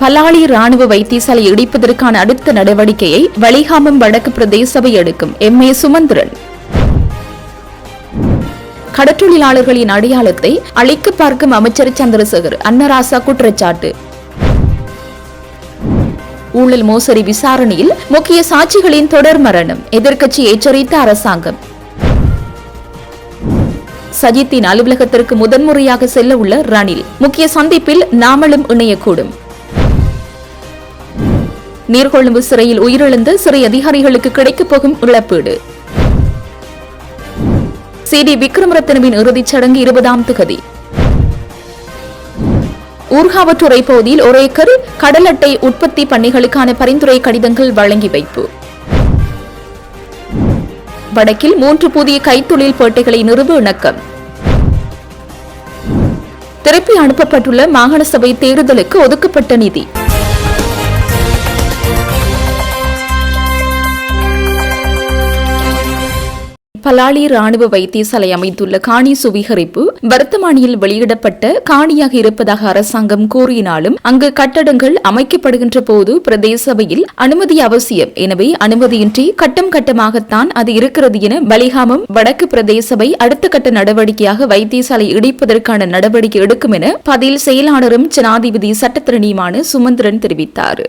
பலாலி ராணுவ வைத்தியசாலை இடிப்பதற்கான அடுத்த நடவடிக்கையை வலிகாமம் வடக்கு பிரதேச சபை எடுக்கும் எம்.ஏ. சுமந்திரன். கடற்றொழிலாளர்களின் அடையாளத்தை அழிக்க பார்க்கும் அமைச்சர் சந்திரசேகர் அன்னராசா குற்றச்சாட்டு. ஊழல் மோசடி விசாரணையில் முக்கிய சாட்சிகளின் தொடர் மரணம், எதிர்க்கட்சி எச்சரித்த அரசாங்கம். சஜித்தின் அலுவலகத்திற்கு முதன்முறையாக செல்ல உள்ள ரணில், முக்கிய சந்திப்பில் நாமளும் இணையக்கூடும். நீர்கொழும்பு சிறையில் உயிரிழந்த சிறை அதிகாரிகளுக்கு கிடைக்கப் போகும் இழப்பீடு. சி.டி. விக்ரமரத்னவின் இறுதிச் சடங்கு 20ஆம் திகதி. ஊர்காவற்றுறை பகுதியில் 1 ஏக்கர் கடல் அட்டை உற்பத்தி பண்ணைகளுக்கான பரிந்துரை கடிதங்கள் வழங்கி வைப்பு. வடக்கில் 3 புதிய கைத்தொழில் பேட்டைகளை நிறுவ இணக்கம். திருப்பி அனுப்பப்பட்டுள்ள மாகாண சபை தேர்தலுக்கு ஒதுக்கப்பட்ட நிதி. பலாலி ராணுவ வைத்தியசாலை அமைத்துள்ள காணி சுவீகரிப்பு வர்த்தமானியில் வெளியிடப்பட்ட காணியாக இருப்பதாக அரசாங்கம் கூறினாலும் அங்கு கட்டடங்கள் அமைக்கப்படுகின்ற போது பிரதேச சபையில் அனுமதி அவசியம். எனவே அனுமதியின்றி கட்டம் கட்டமாகத்தான் அது இருக்கிறது என வலிகாமம் வடக்கு பிரதேச சபை அடுத்த கட்ட நடவடிக்கையாக வைத்தியசாலை இடிப்பதற்கான நடவடிக்கை எடுக்கும் என பதில் செயலாளரும் ஜனாதிபதி சட்டத்திறனியுமான சுமந்திரன் தெரிவித்தார்.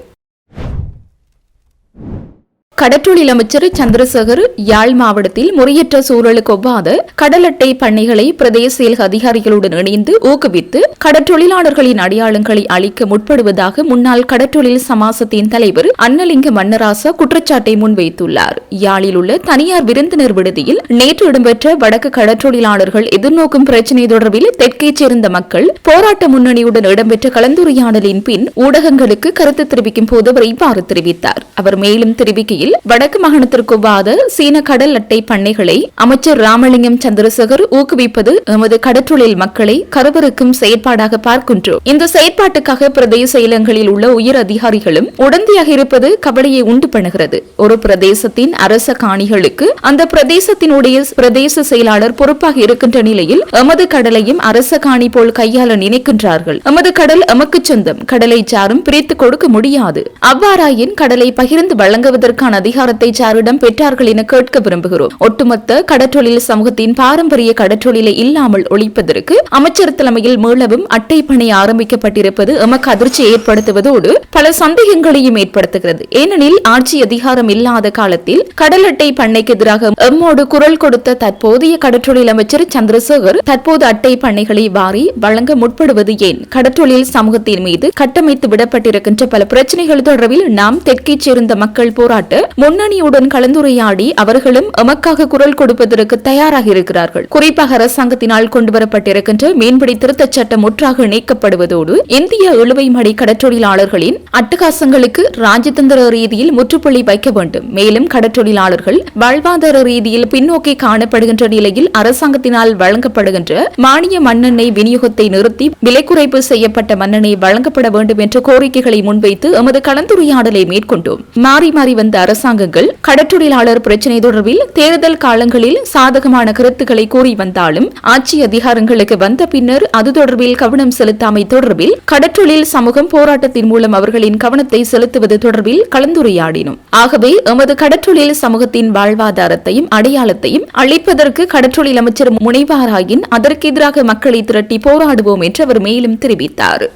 கடற்றொழில் அமைச்சர் சந்திரசேகர் யாழ் மாவட்டத்தில் முறையற்ற சூழலுக்கு ஒவ்வாத கடல் அட்டை பண்ணைகளை பிரதேச செயல் அதிகாரிகளுடன் இணைந்து ஊக்குவித்து கடற்றொழிலாளர்களின் அடையாளங்களை அளிக்க முற்படுவதாக முன்னாள் கடற்றொழில் சமாசத்தின் தலைவர் அன்னலிங்க மன்னராசா குற்றச்சாட்டை முன்வைத்துள்ளார். யாழில் உள்ள தனியார் விருந்தினர் விடுதியில் நேற்று இடம்பெற்ற வடக்கு கடற்றொழிலாளர்கள் எதிர்நோக்கும் பிரச்சினை தொடர்பில் தெற்கைச் சேர்ந்த மக்கள் போராட்ட முன்னணியுடன் இடம்பெற்ற கலந்துரையாடலின் பின் ஊடகங்களுக்கு கருத்து தெரிவிக்கும் போது அவர் இவ்வாறு தெரிவித்தார். அவர் மேலும் தெரிவிக்கையில், வடக்கு மாகாணத்திற்கு ஒவ்வாத சீன கடல் அட்டை பண்ணைகளை அமைச்சர் ராமலிங்கம் சந்திரசேகர் ஊக்குவிப்பது எமது கடற்றொழில் மக்களை கருவறுக்கும் செயற்பாடாக பார்க்கின்றோம். இந்த செயற்பாட்டுக்காக பிரதேச செயலகங்களில் உள்ள உயர் அதிகாரிகளும் உடந்தையாக இருப்பது கவலையை உண்டு பண்ணுகிறது. ஒரு பிரதேசத்தின் அரச காணிகளுக்கு அந்த பிரதேசத்தினுடைய பிரதேச செயலாளர் பொறுப்பாக இருக்கின்ற நிலையில் எமது கடலையும் அரச காணி போல் கையாள நினைக்கின்றார்கள். எமது கடல் எமக்கு சொந்தம், கடலை சாரும் பிரித்து கொடுக்க முடியாது. அவ்வாறாயின் கடலை பகிர்ந்து வழங்குவதற்கான அதிகாரத்தை சாரிடம் பெற்றார்கள் என கேட்க விரும்புகிறோம். ஒட்டுமொத்த கடற்றொழில் சமூகத்தின் பாரம்பரிய கடற்றொழிலை இல்லாமல் ஒழிப்பதற்கு அமைச்சர் தலைமையில் மீளவும் அட்டை பணி ஆரம்பிக்கப்பட்டிருப்பது எமக்கு அதிர்ச்சி ஏற்படுத்துவதோடு பல சந்தேகங்களையும் ஏற்படுத்துகிறது. ஏனெனில் ஆட்சி அதிகாரம் இல்லாத காலத்தில் கடல் அட்டை பண்ணைக்கு எதிராக எம்மோடு குரல் கொடுத்த தற்போதைய கடற்றொழில் அமைச்சர் சந்திரசேகர் தற்போது அட்டை பண்ணைகளை வாரி வழங்க முற்படுவது ஏன்? கடற்றொழில் சமூகத்தின் மீது கட்டமைத்து விடப்பட்டிருக்கின்ற பல பிரச்சனைகள் தொடர்பில் நாம் தெற்கைச் சேர்ந்த மக்கள் போராட்ட முன்னணியுடன் கலந்துரையாடி அவர்களும் எமக்காக குரல் கொடுப்பதற்கு தயாராக இருக்கிறார்கள். குறிப்பாக அரசாங்கத்தினால் கொண்டுவரப்பட்டிருக்கின்ற மீன்பிடி திருத்தச் சட்டம் முற்றாக நீக்கப்படுவதோடு இந்திய இழுவை மடை கடற்றொழிலாளர்களின் அட்டகாசங்களுக்கு ராஜதந்திர ரீதியில் முற்றுப்புள்ளி வைக்க வேண்டும். மேலும் கடற்றொழிலாளர்கள் வாழ்வாதார ரீதியில் பின்னோக்கி காணப்படுகின்ற நிலையில் அரசாங்கத்தினால் வழங்கப்படுகின்ற மானிய மண்ணெண்ணெய் விநியோகத்தை நிறுத்தி விலை குறைப்பு செய்யப்பட்ட மண்ணெண்ணெய் வழங்கப்பட வேண்டும் என்ற கோரிக்கைகளை முன்வைத்து எமது கலந்துரையாடலை மேற்கொண்டோம். மாறி மாறி வந்த அரசாங்கங்கள் கடற்றொழிலாளர் பிரச்சினை தொடர்பில் தேர்தல் காலங்களில் சாதகமான கருத்துக்களை கூறி வந்தாலும் ஆட்சி அதிகாரங்களுக்கு வந்த பின்னர் அது தொடர்பில் கவனம் செலுத்தாமை தொடர்பில் கடற்றொழில் சமூகம் போராட்டத்தின் மூலம் அவர்களின் கவனத்தை செலுத்துவது தொடர்பில் கலந்துரையாடினோம். ஆகவே எமது கடற்றொழில் சமூகத்தின் வாழ்வாதாரத்தையும் அடையாளத்தையும் அளிப்பதற்கு கடற்றொழில் அமைச்சர் முனைவாராயின் அதற்கு எதிராக மக்களை திரட்டி போராடுவோம் என்று அவர் மேலும் தெரிவித்தார்.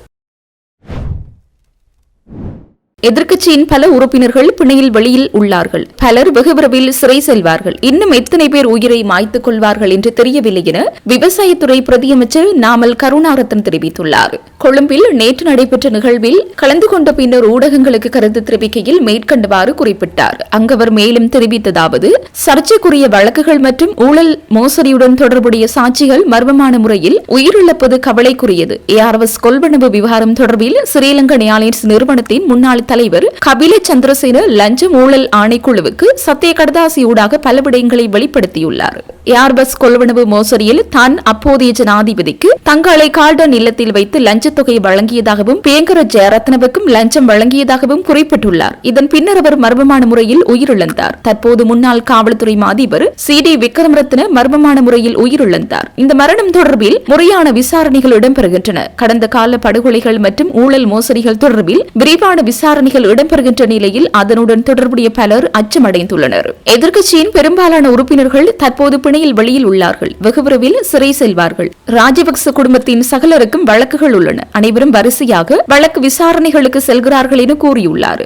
எதிர்க்கட்சியின் பல உறுப்பினர்கள் பிணையில் வெளியில் உள்ளார்கள். பலர் வெகு விரைவில் சிறை செல்வார்கள். இன்னும் எத்தனை பேர் உயிரை மாய்த்துக் கொள்வார்கள் என்று தெரியவில்லை என விவசாயத்துறை பிரதியமைச்சர் நாமல் கருணாரத்ன தெரிவித்துள்ளார். கொழும்பில் நேற்று நடைபெற்ற நிகழ்வில் கலந்து கொண்ட பின்னர் ஊடகங்களுக்கு கருத்து தெரிவிக்கையில் மேற்கண்டவாறு குறிப்பிட்டார். அங்கு அவர் மேலும் தெரிவித்ததாவது, சர்ச்சைக்குரிய வழக்குகள் மற்றும் ஊழல் மோசடியுடன் தொடர்புடைய சாட்சிகள் மர்மமான முறையில் உயிரிழப்பது கவலைக்குரியது. ஏஆர்எஸ் கொள்வனவு விவகாரம் தொடர்பில் ஸ்ரீலங்கா ஏர்லைன்ஸ் நிறுவனத்தின் முன்னாள் தலைவர் கபில சந்திரசேன லஞ்சம் ஊழல் ஆணைக்குழுவுக்கு சத்திய கடதாசியூடாக பல விடயங்களை வெளிப்படுத்தியுள்ளார். ஏர்பஸ் கொள்வனவு மோசடியில் தான் அப்போதைய ஜனாதிபதிக்கு தங்களை கால்டன் இல்லத்தில் வைத்து லஞ்சத் தொகை வழங்கியதாகவும் பேங்கர ஜெயரத்னவுக்கும் லஞ்சம் வழங்கியதாகவும் குறிப்பிட்டுள்ளார். இதன் பின்னர் அவர் மர்மமான முறையில் உயிரிழந்தார். தற்போது முன்னாள் காவல்துறை அதிபர் CD விக்ரமரத்ன மர்மமான முறையில் உயிரிழந்தார். இந்த மரணம் தொடர்பில் முறையான விசாரணைகள் இடம்பெறுகின்றன. கடந்த கால படுகொலைகள் மற்றும் ஊழல் மோசடிகள் தொடர்பில் விரிவான விசாரணைகள் இடம்பெறுகின்ற நிலையில் அதனுடன் தொடர்புடைய பலர் அச்சமடைந்துள்ளனர். எதிர்க்கட்சியின் பெரும்பாலான உறுப்பினர்கள் தற்போது பிணையில் வெளியில் உள்ளார்கள். வெகு விரைவில் சிறை செல்வார்கள். ராஜபக்ச குடும்பத்தின் சகலருக்கும் வழக்குகள் உள்ளன. அனைவரும் வரிசையாக வழக்கு விசாரணைகளுக்கு செல்கிறார்கள் என கூறியுள்ளார்.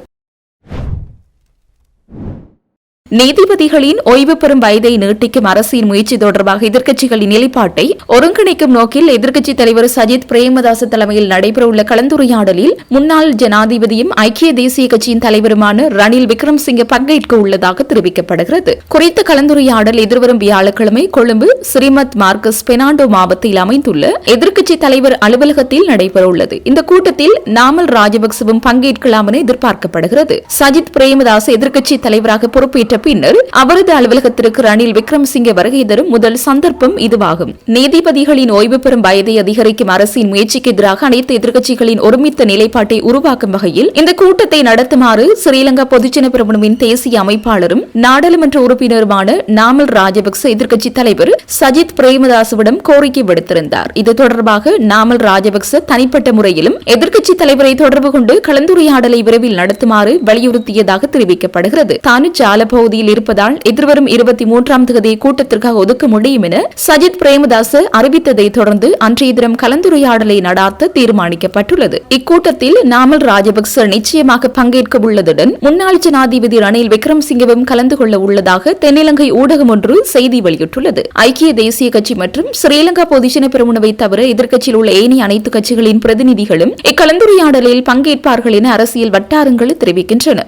நீதிபதிகளின் ஓய்வு பெறும் வயதை நீட்டிக்கும் அரசின் முயற்சி தொடர்பாக எதிர்க்கட்சிகளின் நிலைப்பாட்டை ஒருங்கிணைக்கும் நோக்கில் எதிர்க்கட்சித் தலைவர் சஜித் பிரேமதாச தலைமையில் நடைபெறவுள்ள கலந்துரையாடலில் முன்னாள் ஜனாதிபதியும் ஐக்கிய தேசிய கட்சியின் தலைவருமான ரணில் விக்ரமசிங்கே பங்கேற்க உள்ளதாக தெரிவிக்கப்படுகிறது. குறித்த கலந்துரையாடல் எதிர்வரும் வியாழக்கிழமை கொழும்பு ஸ்ரீமத் மார்க்கஸ் பெர்னாண்டோ மாவட்டத்தில் அமைந்துள்ள எதிர்க்கட்சித் தலைவர் அலுவலகத்தில் நடைபெறவுள்ளது. இந்த கூட்டத்தில் நாமல் ராஜபக்சவும் பங்கேற்கலாம் என எதிர்பார்க்கப்படுகிறது. சஜித் பிரேமதாச எதிர்க்கட்சித் தலைவராக பொறுப்பேற்ற பின்னர் அவரது அலுவலகத்திற்கு ரணில் விக்ரமசிங்கே வருகை தரும் முதல் சந்தர்ப்பம் இதுவாகும். நீதிபதிகளின் ஓய்வு பெறும் வயதை அதிகரிக்கும் அரசின் முயற்சிக்கு எதிராக அனைத்து எதிர்க்கட்சிகளின் ஒருமித்த நிலைப்பாட்டை உருவாக்கும் வகையில் இந்த கூட்டத்தை நடத்துமாறு ஸ்ரீலங்கா பொதுஜன பெரமுனவின் தேசிய அமைப்பாளரும் நாடாளுமன்ற உறுப்பினருமான நாமல் ராஜபக்ச எதிர்க்கட்சித் தலைவர் சஜித் பிரேமதாசவிடம் கோரிக்கை விடுத்திருந்தார். இது தொடர்பாக நாமல் ராஜபக்ச தனிப்பட்ட முறையிலும் எதிர்க்கட்சித் தலைவரை தொடர்பு கொண்டு கலந்துரையாடலை விரைவில் நடத்துமாறு வலியுறுத்தியதாக தெரிவிக்கப்படுகிறது. தானு ஜால பகுதியில் இருப்பதால் எதிர்வரும் 23ஆம் தேதி கூட்டத்திற்காக ஒதுக்க முடியும் என சஜித் பிரேமதாச அறிவித்ததை தொடர்ந்து அன்றைய தினம் கலந்துரையாடலை நடாத்த தீர்மானிக்கப்பட்டுள்ளது. இக்கூட்டத்தில் நாமல் ராஜபக்ச நிச்சயமாக பங்கேற்க உள்ளதுடன் முன்னாள் ஜனாதிபதி ரணில் விக்ரமசிங்கவும் கலந்து கொள்ள உள்ளதாக தென்னிலங்கை ஊடகம் ஒன்று செய்தி வெளியிட்டுள்ளது. ஐக்கிய தேசிய கட்சி மற்றும் ஸ்ரீலங்கா பொதுஜன பெரமுனவை தவிர எதிர்க்கட்சியில் உள்ள ஏனைய அனைத்து கட்சிகளின் பிரதிநிதிகளும் இக்கலந்துரையாடலில் பங்கேற்பார்கள் என அரசியல் வட்டாரங்கள் தெரிவிக்கின்றன.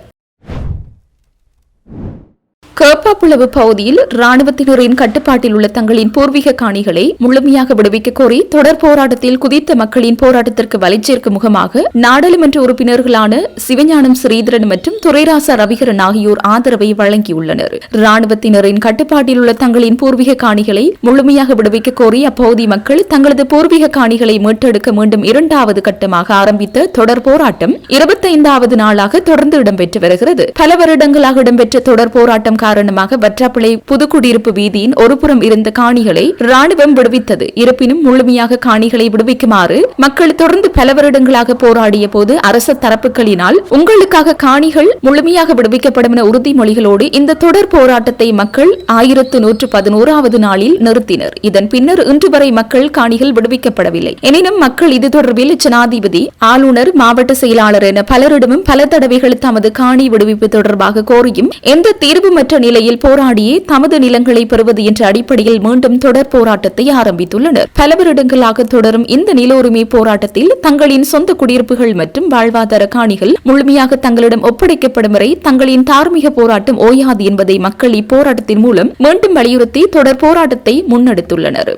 கேப்பாப்புலவு பகுதியில் ராணுவத்தினரின் கட்டுப்பாட்டில் உள்ள தங்களின் பூர்வீக காணிகளை முழுமையாக விடுவிக்க கோரி தொடர் போராட்டத்தில் குதித்த மக்களின் போராட்டத்திற்கு வலிச்சேர்க்கும் முகமாக நாடாளுமன்ற உறுப்பினர்களான சிவஞானம் ஸ்ரீதரன் மற்றும் துரைராசா ரவிகரன் ஆகியோர் ஆதரவை வழங்கியுள்ளனர். ராணுவத்தினரின் கட்டுப்பாட்டில் உள்ள தங்களின் பூர்வீக காணிகளை முழுமையாக விடுவிக்க கோரி அப்பகுதி மக்கள் தங்களது பூர்வீக காணிகளை மீட்டெடுக்க மீண்டும் 2வது கட்டமாக ஆரம்பித்த தொடர் போராட்டம் 25வது நாளாக தொடர்ந்து இடம்பெற்று வருகிறது. பல வருடங்களாக இடம்பெற்ற தொடர் போராட்டம் காரணமாக வற்றாப்பிளை புதுக்குடியிருப்பு வீதியின் ஒருபுறம் இருந்த காணிகளை ராணுவம் விடுவித்தது. இருப்பினும் முழுமையாக காணிகளை விடுவிக்குமாறு மக்கள் தொடர்ந்து பல வருடங்களாக போராடிய போது அரச தரப்புகளினால் உங்களுக்காக காணிகள் முழுமையாக விடுவிக்கப்படும் என உறுதிமொழிகளோடு இந்த தொடர் போராட்டத்தை மக்கள் 1111வது நாளில் நிறுத்தினர். இதன் பின்னர் இன்று வரை மக்கள் காணிகள் விடுவிக்கப்படவில்லை. எனினும் மக்கள் இது தொடர்பில் ஜனாதிபதி, ஆளுநர், மாவட்ட செயலாளர் என பலரிடமும் பல தடவைகள் தமது காணி விடுவிப்பு தொடர்பாக கோரியும் எந்த தீர்வுமற்ற நிலையில் போராடியே தமது நிலங்களை பெறுவது என்ற அடிப்படையில் மீண்டும் தொடர் போராட்டத்தை ஆரம்பித்துள்ளனர். பல வருடங்களாக தொடரும் இந்த நில உரிமை போராட்டத்தில் தங்களின் சொந்த குடியிருப்புகள் மற்றும் வாழ்வாதார காணிகள் முழுமையாக தங்களிடம் ஒப்படைக்கப்படும் வரை தங்களின் தார்மீக போராட்டம் ஓயாது என்பதை மக்கள் இப்போராட்டத்தின் மூலம் மீண்டும் வலியுறுத்தி தொடர் போராட்டத்தை முன்னெடுத்துள்ளனர்.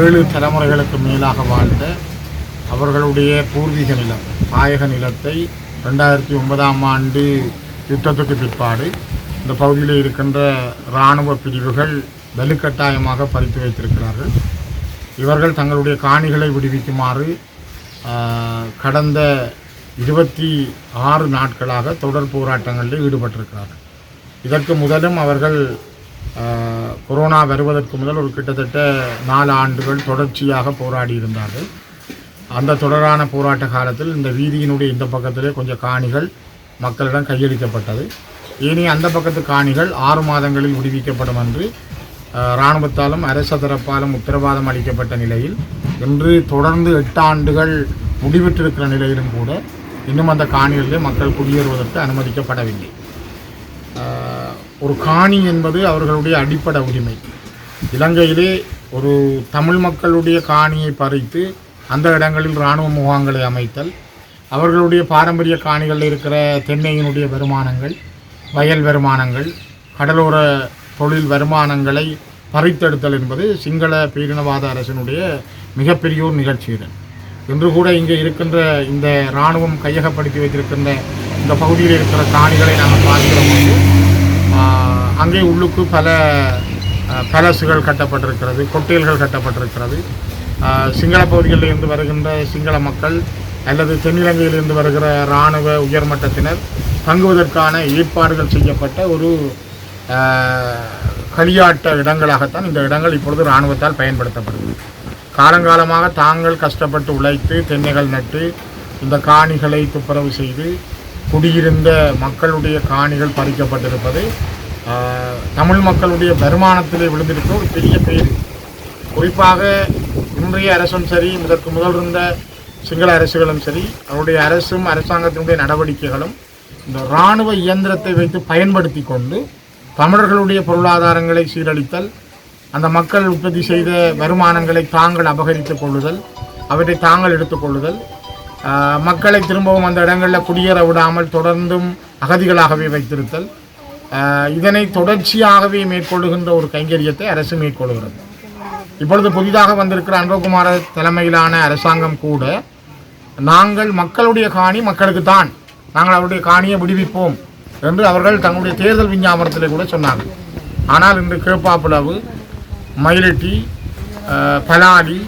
7 தலைமுறைகளுக்கு மேலாக வாழ்ந்த அவர்களுடைய பூர்வீக நிலம், தாயக நிலத்தை 2009ஆம் ஆண்டு யுத்தத்துக்கு பிற்பாடு இந்த பகுதியில் இருக்கின்ற இராணுவ பிரிவுகள் வலுக்கட்டாயமாக பறித்து வைத்திருக்கிறார்கள். இவர்கள் தங்களுடைய காணிகளை விடுவிக்குமாறு கடந்த 26 நாட்களாக தொடர் போராட்டங்களில் ஈடுபட்டிருக்கிறார்கள். இதற்கு முதலும் அவர்கள் கொரோனா வருவதற்கு முதல் ஒரு கிட்டத்தட்ட 4 ஆண்டுகள் தொடர்ச்சியாக போராடி இருந்தார்கள். அந்த தொடரான போராட்ட காலத்தில் இந்த வீதியினுடைய இந்த பக்கத்திலே கொஞ்சம் காணிகள் மக்களிடம் கையளிக்கப்பட்டது. இனி அந்த பக்கத்து காணிகள் 6 மாதங்களில் விடுவிக்கப்படும் என்று இராணுவத்தாலும் அரச தரப்பாலும் உத்தரவாதம் அளிக்கப்பட்ட நிலையில் இன்று தொடர்ந்து 8 ஆண்டுகள் முடிவிட்டிருக்கிற நிலையிலும் கூட இன்னும் அந்த காணிகளிலே மக்கள் குடியேறுவதற்கு அனுமதிக்கப்படவில்லை. ஒரு காணி என்பது அவர்களுடைய அடிப்படை உரிமை. இலங்கையிலே ஒரு தமிழ் மக்களுடைய காணியை பறித்து அந்த இடங்களில் இராணுவ முகாம்களை அமைத்தல், அவர்களுடைய பாரம்பரிய காணிகளில் இருக்கிற தென்னையினுடைய வருமானங்கள், வயல் வருமானங்கள், கடலோர தொழில் வருமானங்களை பறித்தெடுத்தல் என்பது சிங்கள பேரினவாத அரசினுடைய மிகப்பெரிய ஒரு நிகழ்ச்சியுடன் இன்று கூட இங்கே இருக்கின்ற இந்த இராணுவம் கையகப்படுத்தி வைத்திருக்கின்ற இந்த பகுதியில் இருக்கிற காணிகளை நாங்கள் பார்க்கிற போது அங்கே உள்ளுக்கு பல பேலஸுகள் கட்டப்பட்டிருக்கிறது, கொட்டேல்கள் கட்டப்பட்டிருக்கிறது. சிங்கள பகுதிகளில் இருந்து வருகின்ற சிங்கள மக்கள் அல்லது தென்னிலங்கையிலிருந்து வருகிற இராணுவ உயர்மட்டத்தினர் தங்குவதற்கான ஏற்பாடுகள் செய்யப்பட்ட ஒரு களியாட்ட இடங்களாகத்தான் இந்த இடங்கள் இப்பொழுது இராணுவத்தால் பயன்படுத்தப்படுகிறது. காலங்காலமாக தாங்கள் கஷ்டப்பட்டு உழைத்து தென்னைகள் நட்டு இந்த காணிகளை துப்புரவு செய்து குடியிருந்த மக்களுடைய காணிகள் பறிக்கப்பட்டிருப்பது தமிழ் மக்களுடைய வருமானத்திலே விழுந்திருக்க ஒரு பெரிய பேர். குறிப்பாக இன்றைய அரசும் சரி, இதற்கு முதல் இருந்த சிங்கள அரசுகளும் சரி, அவருடைய அரசும் அரசாங்கத்தினுடைய நடவடிக்கைகளும் இந்த இராணுவ இயந்திரத்தை வைத்து பயன்படுத்தி கொண்டு தமிழர்களுடைய பொருளாதாரங்களை சீரழித்தல், அந்த மக்கள் உற்பத்தி செய்த வருமானங்களை தாங்கள் அபகரித்துக் கொள்ளுதல், அவற்றை தாங்கள் எடுத்துக்கொள்ளுதல், மக்களை திரும்பவும் அந்த இடங்களில் குடியேற விடாமல் தொடர்ந்தும் அகதிகளாகவே வைத்திருத்தல், இதனை தொடர்ச்சியாகவே மேற்கொள்ளுகின்ற ஒரு கைங்கரியத்தை அரசு மேற்கொள்கிறது. இப்பொழுது புதிதாக வந்திருக்கிற அன்பகுமார தலைமையிலான அரசாங்கம் கூட நாங்கள் மக்களுடைய காணி மக்களுக்கு தான், நாங்கள் அவருடைய காணியை விடுவிப்போம் என்று அவர்கள் தங்களுடைய தேர்தல் விஞ்ஞாபனத்தில் கூட சொன்னார்கள். ஆனால் இன்று கேப்பாப்புலவு, மயிலட்டி, பலாலி,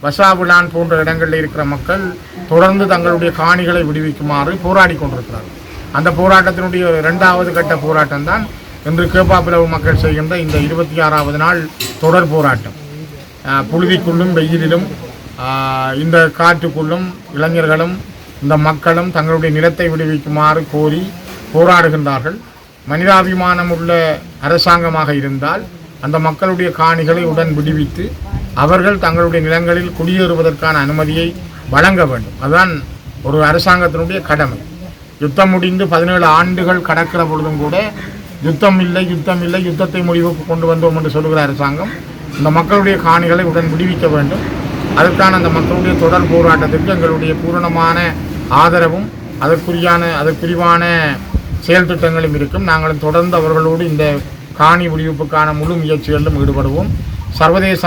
வசாபுலான் போன்ற இடங்களில் இருக்கிற மக்கள் தொடர்ந்து தங்களுடைய காணிகளை விடுவிக்குமாறு போராடி கொண்டிருக்கிறார்கள். அந்த போராட்டத்தினுடைய 2வது கட்ட போராட்டம் தான் இன்று கேப்பாப்புலவு மக்கள் செய்கின்ற இந்த 26வது நாள் தொடர் போராட்டம். புழுதிக்குள்ளும் வெயிலிலும் இந்த காற்றுக்குள்ளும் இளைஞர்களும் இந்த மக்களும் தங்களுடைய நிலத்தை விடுவிக்குமாறு கோரி போராடுகின்றார்கள். மனிதாபிமானம் உள்ள அரசாங்கமாக இருந்தால் அந்த மக்களுடைய காணிகளை உடன் விடுவித்து அவர்கள் தங்களுடைய நிலங்களில் குடியேறுவதற்கான அனுமதியை வழங்க வேண்டும். அதுதான் ஒரு அரசாங்கத்தினுடைய கடமை. யுத்தம் முடிந்து 17 ஆண்டுகள் கடக்கிற பொழுதும் கூட யுத்தம் இல்லை, யுத்தத்தை முடிவுக்கு கொண்டு வந்தோம் என்று சொல்லுகிற அரசாங்கம் இந்த மக்களுடைய காணிகளை உடன் விடுவிக்க வேண்டும். அதற்கான அந்த மக்களுடைய தொடர் போராட்டத்திற்கு எங்களுடைய பூரணமான ஆதரவும் அதற்குரிவான செயல் திட்டங்களும் இருக்கும். நாங்களும் தொடர்ந்து அவர்களோடு இந்த காணி விடுவிப்புக்கான முழு முயற்சிகளிலும் ஈடுபடுவோம். சர்வதேச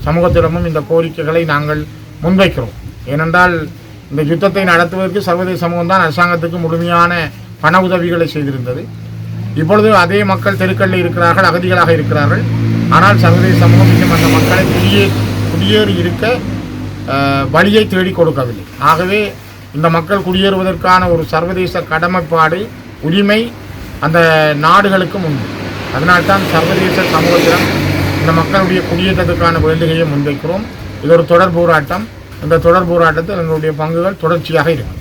சமூகத்திடமும் இந்த கோரிக்கைகளை நாங்கள் முன்வைக்கிறோம். ஏனென்றால் இந்த யுத்தத்தை நடத்துவதற்கு சர்வதேச சமூகம் தான் அரசாங்கத்துக்கு முழுமையான பண உதவிகளை செய்திருந்தது. இப்பொழுது அதே மக்கள் தெருக்களில் இருக்கிறார்கள், அகதிகளாக இருக்கிறார்கள். ஆனால் சர்வதேச சமூகம் இன்னும் அந்த மக்களை குடியேறி இருக்க வழியை தேடி கொடுக்கவில்லை. ஆகவே இந்த மக்கள் குடியேறுவதற்கான ஒரு சர்வதேச கடமைப்பாடு, உரிமை அந்த நாடுகளுக்கும் உண்டு. அதனால்தான் சர்வதேச சமூகத்திடம் இந்த மக்களுடைய குடியேற்றத்துக்கான வேண்டுகையை முன்வைக்கிறோம். இது ஒரு தொடர் போராட்டம். இந்த தொடர் போராட்டத்தில் எங்களுடைய பங்குகள் தொடர்ச்சியாக இருக்கும்.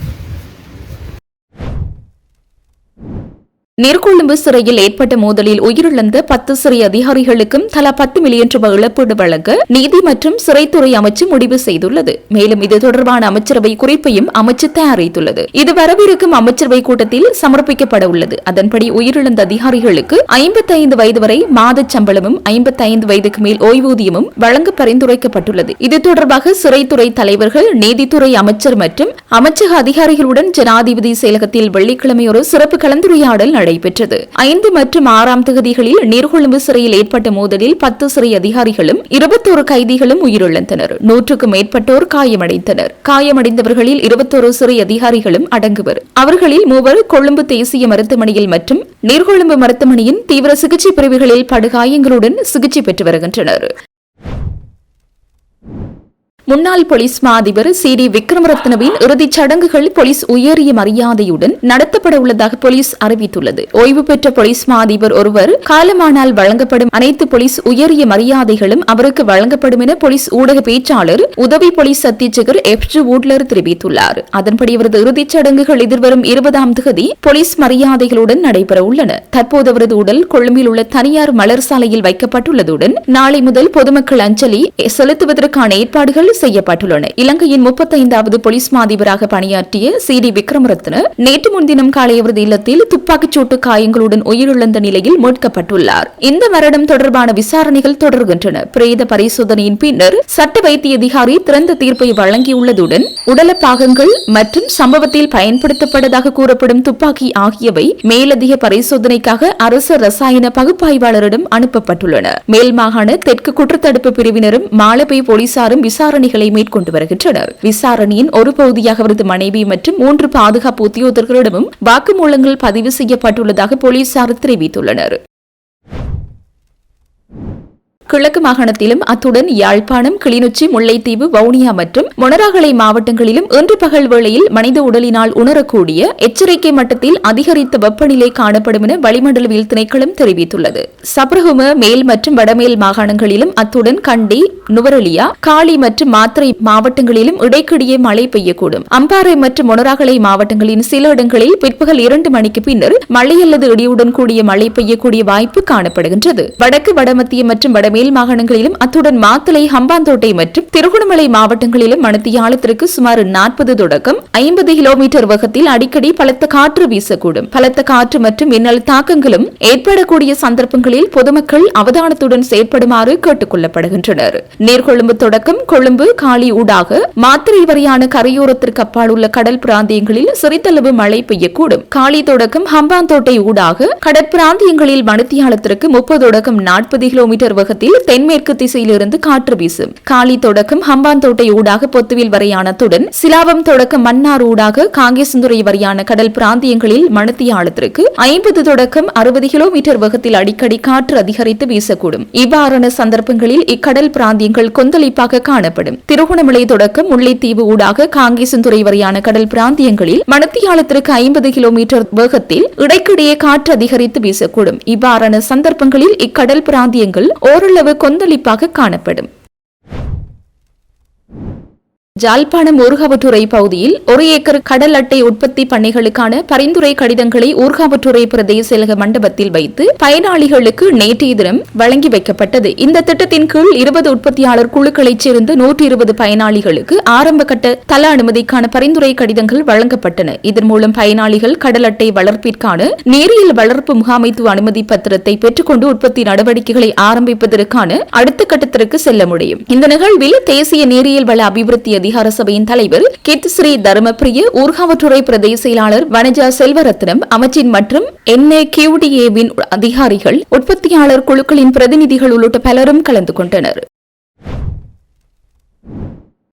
நீர்கொழும்பு சிறையில் ஏற்பட்ட மோதலில் உயிரிழந்த 10 சிறை அதிகாரிகளுக்கும் தலா 10 மில்லியன் ரூபாய் இழப்பீடு வழங்க நீதி மற்றும் சிறைத்துறை அமைச்சு முடிவு செய்துள்ளது. மேலும் இது தொடர்பான அமைச்சரவை குறிப்பையும் அமைச்சு தயாரித்துள்ளது. இது வரவிருக்கும் அமைச்சரவை கூட்டத்தில் சமர்ப்பிக்கப்பட உள்ளது. அதன்படி உயிரிழந்த அதிகாரிகளுக்கு 55 வயது வரை மாத சம்பளமும் 55 வயதுக்கு மேல் ஓய்வூதியமும் வழங்க பரிந்துரைக்கப்பட்டுள்ளது. இது தொடர்பாக சிறைத்துறை தலைவர்கள், நீதித்துறை அமைச்சர் மற்றும் அமைச்சக அதிகாரிகளுடன் ஜனாதிபதி செயலகத்தில் வெள்ளிக்கிழமை ஒரு சிறப்பு கலந்துரையாடல் நடைபெற்றது. 5 மற்றும் 6ஆம் தேதிகளில் நீர்கொழும்பு சிறையில் ஏற்பட்ட மோதலில் 10 சிறை அதிகாரிகளும் 21 கைதிகளும் உயிரிழந்தனர். 100க்கும் மேற்பட்டோர் காயமடைந்தனர். காயமடைந்தவர்களில் 21 சிறை அதிகாரிகளும் அடங்குவர். அவர்களில் 3 கொழும்பு தேசிய மருத்துவமனையில் மற்றும் நீர்கொழும்பு மருத்துவமனையின் தீவிர சிகிச்சை பிரிவுகளில் படுகாயங்களுடன் சிகிச்சை பெற்று வருகின்றனர். முன்னாள் போலீஸ் மா அதிபர் சி.டி. விக்ரமரத்னவின் இறுதிச் சடங்குகள் போலீஸ் உயரிய மரியாதையுடன் நடத்தப்பட உள்ளதாக போலீஸ் அறிவித்துள்ளது. ஓய்வு பெற்ற போலீஸ் மா அதிபர் ஒருவர் காலமானால் வழங்கப்படும் அனைத்து போலீஸ் உயரிய மரியாதைகளும் அவருக்கு வழங்கப்படும் என போலீஸ் ஊடக பேச்சாளர் உதவி போலீஸ் அத்தீட்சகர் எஃப்.ஜி. வூட்லர் தெரிவித்துள்ளார். அதன்படி அவரது இறுதிச் சடங்குகள் எதிர்வரும் 20ஆம் தேதி போலீஸ் மரியாதைகளுடன் நடைபெற உள்ளன. தற்போது அவரது உடல் கொழும்பில் உள்ள தனியார் மலர் சாலையில் வைக்கப்பட்டுள்ளதுடன் நாளை முதல் பொதுமக்கள் அஞ்சலி செலுத்துவதற்கான ஏற்பாடுகள் செய்யப்பட்டுள்ளன. இலங்கையின் 35வது போலீஸ் மா அதிபராக பணியாற்றிய சி.டி. விக்ரமரத்ன நேற்று முன்தினம் காலை அவரது இல்லத்தில் துப்பாக்கிச் சூட்டு காயங்களுடன் உயிரிழந்த நிலையில் மீட்கப்பட்டுள்ளார். இந்த மரணம் தொடர்பான விசாரணைகள் தொடர்கின்றன. பிரேத பரிசோதனையின் பின்னர் சட்ட வைத்திய அதிகாரி திறந்த தீர்ப்பை வழங்கியுள்ளதுடன் உடல பாகங்கள் மற்றும் சம்பவத்தில் பயன்படுத்தப்பட்டதாக கூறப்படும் துப்பாக்கி ஆகியவை மேலதிக பரிசோதனைக்காக அரசு ரசாயன பகுப்பாய்வாளரிடம் அனுப்பப்பட்டுள்ளன. மேல் மாகாண தெற்கு குற்றத்தடுப்பு பிரிவினரும் மாலபே போலீசாரும் விசாரணை பணிகளை மேற்கொண்டு வருகின்றனர். விசாரணையின் ஒரு பகுதியாக அவரது மனைவி மற்றும் 3 பாதுகாப்பு உத்தியோகத்தர்களிடமும் வாக்குமூலங்கள் பதிவு செய்யப்பட்டுள்ளதாக போலீசார் தெரிவித்துள்ளனர். கிழக்கு மாகாணத்திலும் அத்துடன் யாழ்ப்பாணம், கிளிநொச்சி, முல்லைத்தீவு, வவுனியா மற்றும் மொனராகலை மாவட்டங்களிலும் இன்று பகல் வேளையில் மனித உடலினால் உணரக்கூடிய எச்சரிக்கை மட்டத்தில் அதிகரித்த வெப்பநிலை காணப்படும் என வளிமண்டலவியல் திணைக்களம் தெரிவித்துள்ளது. சப்ரகும, மேல் மற்றும் வடமேல் மாகாணங்களிலும் அத்துடன் கண்டி, நுவரெலியா, காலி மற்றும் மாத்தறை மாவட்டங்களிலும் இடைக்கிடையே மழை பெய்யக்கூடும். அம்பாறை மற்றும் மொனராகலை மாவட்டங்களின் சில இடங்களில் பிற்பகல் 2 மணிக்கு பின்னர் மழை அல்லது இடியுடன் கூடிய மழை பெய்யக்கூடிய வாய்ப்பு காணப்படுகின்றது. வடக்கு, வடமத்திய மற்றும் வடமேல் மாகாணங்களிலும் அத்துடன் மாத்தளை, ஹம்பாந்தோட்டை மற்றும் திருகோணமலை மாவட்டங்களிலும் மணித்தியாலத்திற்கு சுமார் 40 தொடக்கம் 50 கிலோமீட்டர் வேகத்தில் அடிக்கடி பலத்த காற்று வீசக்கூடும். பலத்த காற்று மற்றும் மின்னல் தாக்கங்களும் ஏற்படக்கூடிய சந்தர்ப்பங்களில் பொதுமக்கள் அவதானத்துடன் செயற்படுமாறு கேட்டுக் கொள்ளப்படுகின்றனர். நீர்கொழும்பு தொடக்கம் கொழும்பு, காலி ஊடாக மாத்திரை வரையான கரையோரத்திற்கு அப்பால் உள்ள கடல் பிராந்தியங்களில் சிறிதளவு மழை பெய்யக்கூடும். காலி தொடக்கம் ஹம்பாந்தோட்டை ஊடாக கடற்பிராந்தியங்களில் மணித்தியாலத்திற்கு 30 தொடக்கம் 40 கிலோமீட்டர் வேகத்தில் தென்மேற்கு திசையிலிருந்து காற்று வீசும். காலி தொடக்கம் ஹம்பாந்தோட்டை ஊடாக பொத்துவில் வரையானத்துடன் சிலாவம் தொடக்கம் மன்னார் ஊடாக காங்கேசந்துறை வரையான கடல் பிராந்தியங்களில் மணித்தியாலத்திற்கு 50 தொடக்கம் 60 கிலோமீட்டர் வேகத்தில் அடிக்கடி காற்று அதிகரித்து வீசக்கூடும். இவ்வாறான சந்தர்ப்பங்களில் இக்கடல் பிராந்தியங்கள் கொந்தளிப்பாக காணப்படும். திருகோணமலை தொடக்கம் முல்லைத்தீவு ஊடாக காங்கேசந்துறை வரையான கடல் பிராந்தியங்களில் மணித்தியாலத்திற்கு 50 கிலோமீட்டர் வேகத்தில் இடைக்கிடையே காற்று அதிகரித்து வீசக்கூடும். இவ்வாறான சந்தர்ப்பங்களில் இக்கடல் பிராந்தியங்கள் ஓரளவு கொந்தளிப்பாக காணப்படும். ஜாழ்ப்பாணம் ஊர்காவற்றுறை பகுதியில் 1 ஏக்கர் கடல் அட்டை உற்பத்தி பண்ணைகளுக்கான பரிந்துரை கடிதங்களை ஊர்காவற்றுறை பிரதேச செயலக மண்டபத்தில் வைத்து பயனாளிகளுக்கு நேற்றைய தினம் வழங்கி வைக்கப்பட்டது. இந்த திட்டத்தின் கீழ் 20 உற்பத்தியாளர் குழுக்களைச் சேர்ந்த 120 பயனாளிகளுக்கு ஆரம்ப கட்ட தள அனுமதிக்கான பரிந்துரை கடிதங்கள் வழங்கப்பட்டன. இதன் மூலம் பயனாளிகள் கடல் அட்டை வளர்ப்பிற்கான நீரியல் வளர்ப்பு முகாமைத்துவ அனுமதி பத்திரத்தை பெற்றுக்கொண்டு உற்பத்தி நடவடிக்கைகளை ஆரம்பிப்பதற்கான அடுத்த கட்டத்திற்கு செல்ல முடியும். இந்த நிகழ்வில் தேசிய நீரியல் வள அபிவிருத்தி அதிகார சபையின் தலைவர் கீர்த்திஸ்ரீ தர்மபிரிய, ஊர்காவற்றுறை பிரதேச செயலாளர் வனஜா செல்வரத்னம், அமைச்சின் மற்றும் NAQDA-வின் அதிகாரிகள், உற்பத்தியாளர் குழுக்களின் பிரதிநிதிகள் உள்ளிட்ட பலரும் கலந்து கொண்டனர்.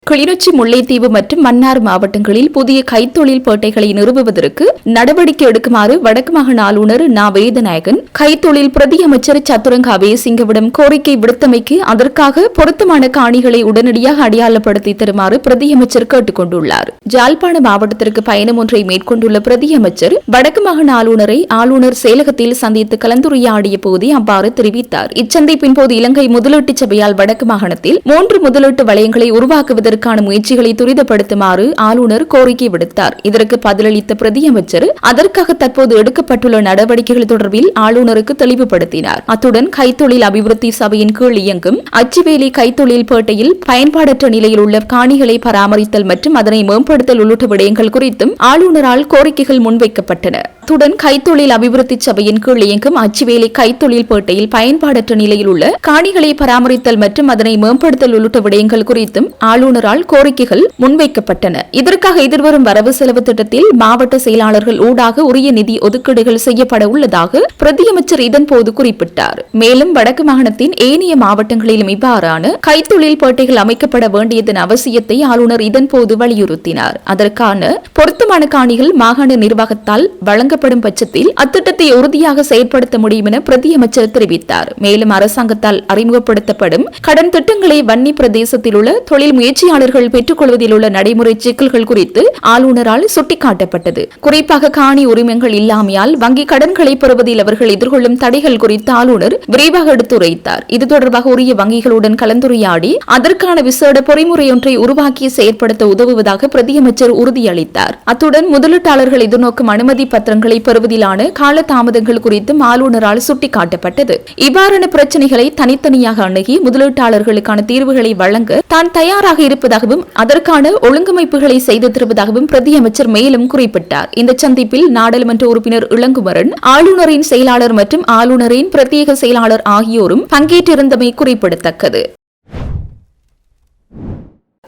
கிளிநொச்சி, முல்லைத்தீவு மற்றும் மன்னார் மாவட்டங்களில் புதிய கைத்தொழில் பேட்டைகளை நிறுவுவதற்கு நடவடிக்கை எடுக்குமாறு வடக்கு மாகாண ஆளுநர் நா. வேதநாயகன் கைத்தொழில் பிரதி அமைச்சர் சத்துரங்க அபேசிங்கவிடம் கோரிக்கை விடுத்தமைக்கு அதற்காக பொருத்தமான காணிகளை உடனடியாக அடையாளப்படுத்தி தருமாறு பிரதி அமைச்சர் கேட்டுக் கொண்டுள்ளார். ஜாழ்ப்பாண மாவட்டத்திற்கு பயணம் ஒன்றை மேற்கொண்டுள்ள பிரதி அமைச்சர் வடக்கு மாகாண ஆளுநரை ஆளுநர் செயலகத்தில் சந்தித்து கலந்துரையாடிய போதே அவ்வாறு தெரிவித்தார். இச்சந்திப்பின் போது இலங்கை முதலீட்டு சபையால் வடக்கு மாகாணத்தில் 3 முதலீட்டு வலயங்களை உருவாக்குவதற்கு முயற்சிகளை துரிதப்படுத்துமாறு ஆளுநர் கோரிக்கை விடுத்தார். இதற்கு பதிலளித்த பிரதி அமைச்சர் அதற்காக தற்போது எடுக்கப்பட்டுள்ள நடவடிக்கைகள் தொடர்பில் ஆளுநருக்கு தெளிவுபடுத்தினார். அத்துடன் கைத்தொழில் அபிவிருத்தி சபையின் கீழ் இயங்கும் அச்சுவேலி கைத்தொழில் பேட்டையில் பயன்பாடற்ற நிலையில் உள்ள காணிகளை பராமரித்தல் மற்றும் அதனை மேம்படுத்தல் உள்ளிட்ட விடயங்கள் குறித்தும் ஆளுநரால் கோரிக்கைகள் முன்வைக்கப்பட்டன. அத்துடன் கைத்தொழில் அபிவிருத்தி சபையின் கீழ் இயங்கும் அச்சுவேலி கைத்தொழில் பேட்டையில் பயன்பாடற்ற நிலையில் உள்ள காணிகளை பராமரித்தல் மற்றும் அதனை மேம்படுத்தல் உள்ளிட்ட விடயங்கள் குறித்தும் ஆளுநரால் கோரிக்கைகள் முன்வைக்கப்பட்டன. இதற்காக எதிர்வரும் வரவு செலவு திட்டத்தில் மாவட்ட செயலாளர்கள் ஊடாக உரிய நிதி ஒதுக்கீடுகள் செய்யப்பட உள்ளதாக பிரதியமைச்சர் இதன்போது குறிப்பிட்டார். மேலும் வடக்கு மாகாணத்தின் ஏனைய மாவட்டங்களிலும் இவ்வாறான கைத்தொழில் பேட்டைகள் அமைக்கப்பட வேண்டியதன் அவசியத்தை ஆளுநர் இதன்போது வலியுறுத்தினார். அதற்கான பொருத்தமான காணிகள் மாகாண நிர்வாகத்தால் வழங்கப்படும் பட்சத்தில் அத்திட்டத்தை உறுதியாக செயற்படுத்த முடியும் என பிரதியமைச்சர் தெரிவித்தார். மேலும் அரசாங்கத்தால் அறிமுகப்படுத்தப்படும் கடன் திட்டங்களை வன்னி பிரதேசத்தில் உள்ள தொழில் முயற்சியாளர்கள் பெற்றுக் கொள்வதில் உள்ள நடைமுறை சிக்கல்கள் குறித்து ஆளுநரால் சுட்டிக்காட்டப்பட்டது. குறிப்பாக காணி உரிமங்கள் இல்லாமையால் வங்கி கடன்களை பெறுவதில் அவர்கள் எதிர்கொள்ளும் தடைகள் குறித்து ஆளுநர் விரைவாக எடுத்துரைத்தார். இது தொடர்பாக உரிய வங்கிகளுடன் கலந்துரையாடி அதற்கான விசேட பொறிமுறையொன்றை உருவாக்கி செயற்படுத்த உதவுவதாக பிரதியமைச்சர் உறுதியளித்தார். அத்துடன் முதலீட்டாளர்கள் எதிர்நோக்கும் அனுமதி பத்திரங்களை பெறுவதிலான கால தாமதங்கள் குறித்தும் ஆளுநரால் சுட்டிக்காட்டப்பட்டது. இவ்வாறான பிரச்சனைகளை தனித்தனியாக அணுகி முதலீட்டாளர்களுக்கான தீர்வுகளை வழங்க தான் தயாராக இருப்பதாகவும் அதற்கான ஒழுங்கமைப்புகளை செய்து தருவதாகவும் பிரதியமைச்சர் மேலும் குறிப்பிட்டார். இந்த சந்திப்பில் நாடாளுமன்ற உறுப்பினர் இளங்குமரன், ஆளுநரின் செயலாளர் மற்றும் ஆளுநரின் பிரத்யேக செயலாளர் ஆகியோரும் பங்கேற்றிருந்தமை குறிப்பிடத்தக்கது.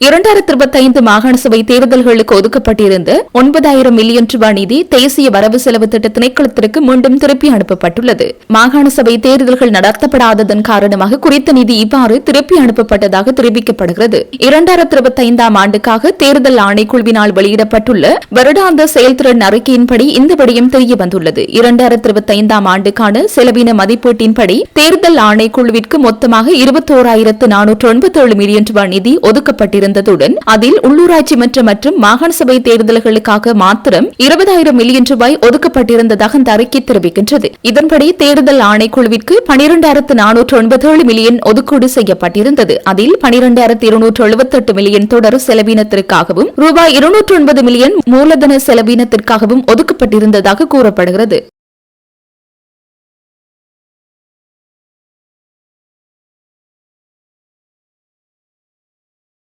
2025 மாகாண சபை தேர்தல்களுக்கு ஒதுக்கப்பட்டிருந்த 9,000 மில்லியன் ரூபாய் நிதி தேசிய வரவு செலவு திட்ட திணைக்களத்திற்கு மீண்டும் திருப்பி அனுப்பப்பட்டுள்ளது. மாகாண சபை தேர்தல்கள் நடத்தப்படாததன் காரணமாக குறித்த நிதி இவ்வாறு திருப்பி அனுப்பப்பட்டதாக தெரிவிக்கப்படுகிறது. 2025 ஆண்டுக்காக தேர்தல் ஆணைக்குழுவினால் வெளியிடப்பட்டுள்ள வருடாந்த செயல்திறன் அறிக்கையின்படி இந்த விடயம் தெரியவந்துள்ளது. 2025 ஆண்டுக்கான செலவின மதிப்பீட்டின்படி தேர்தல் ஆணைக்குழுவிற்கு மொத்தமாக 21,497 மில்லியன் ரூபாய் நிதி ஒதுக்கப்பட்டிருந்ததுடன் அதில் உள்ளூராட்சி மற்றும் மாகாண சபை தேர்தல்களுக்காக மாத்திரம் 20,000 மில்லியன் ரூபாய் ஒதுக்கப்பட்டிருந்ததாக அந்த அறிக்கை தெரிவிக்கின்றது. இதன்படி தேர்தல் ஆணைக்குழுவிற்கு 12,497 மில்லியன் ஒதுக்கீடு செய்யப்பட்டிருந்தது. அதில் 12,278 மில்லியன் தொடர் செலவினத்திற்காகவும் ரூபாய் 209 மில்லியன் மூலதன செலவினத்திற்காகவும் ஒதுக்கப்பட்டிருந்ததாக கூறப்படுகிறது.